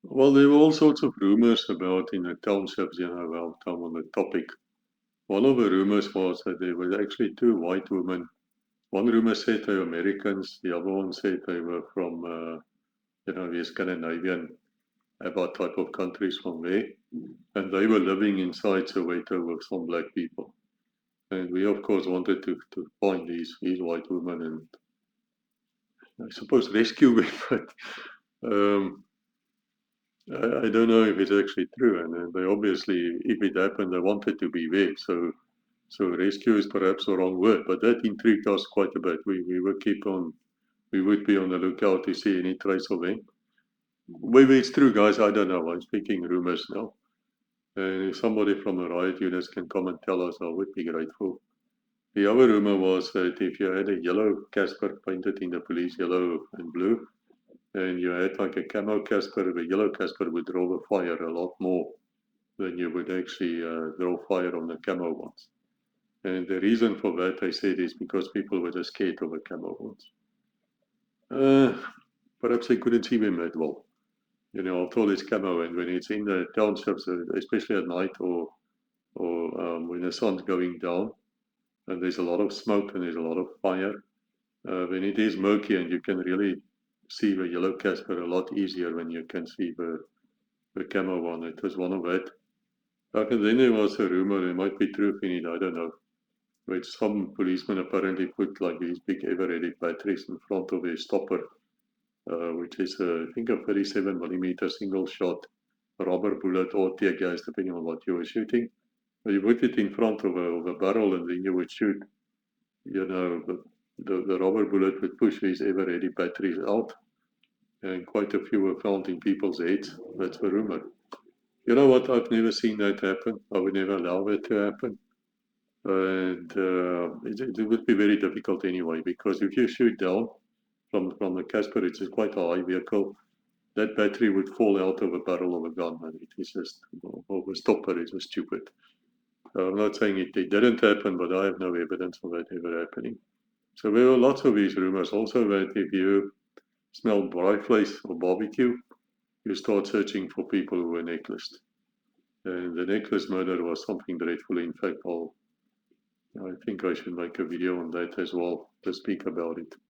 Well, there were all sorts of rumors about in the townships, well, on the topic. One of the rumors was that there were actually two white women. One rumor said they were Americans, the other one said they were from, the Scandinavian, about type of countries from there. And they were living inside Soweto with some black people. And we, of course, wanted to find these white women and I suppose rescue them. But I don't know if it's actually true. And they obviously, if it happened, they wanted to be there. So rescue is perhaps the wrong word, but that intrigued us quite a bit. We would be on the lookout to see any trace of them. Whether it's true, guys, I don't know. I'm speaking rumors now. And if somebody from the riot units can come and tell us, I would be grateful. The other rumor was that if you had a yellow Casper painted in the police yellow and blue, and you had like a camo Casper, the yellow Casper would draw the fire a lot more than you would actually draw fire on the camo ones. And the reason for that, I said, is because people were just scared of the camo ones. Uh, Perhaps they couldn't see them that well. After all, it's camo, and when it's in the townships, especially at night or when the sun's going down, and there's a lot of smoke and there's a lot of fire, when it is murky and you can really see the yellow Casper a lot easier when you can see the camo one. It was one of that. And then there was a rumor, there might be truth in it, I don't know, which some policemen apparently put like these big ever-ready batteries in front of a stopper, which is, I think, a 37 millimeter single shot rubber bullet or tear gas, depending on what you were shooting. But you put it in front of a barrel and then you would shoot, the rubber bullet would push these ever-ready batteries out, and quite a few were found in people's heads. That's the rumor. You know what? I've never seen that happen. I would never allow it to happen. And it would be very difficult anyway, because if you shoot down from the Casper, it's quite a high vehicle. That battery would fall out of a barrel of a gun, and it is just, a stopper is just stupid. I'm not saying it didn't happen, but I have no evidence of that ever happening. So there were lots of these rumors. Also, that if you smell dry flies or barbecue, you start searching for people who were necklaced. And the necklace murder was something dreadful. In fact, I think I should make a video on that as well to speak about it.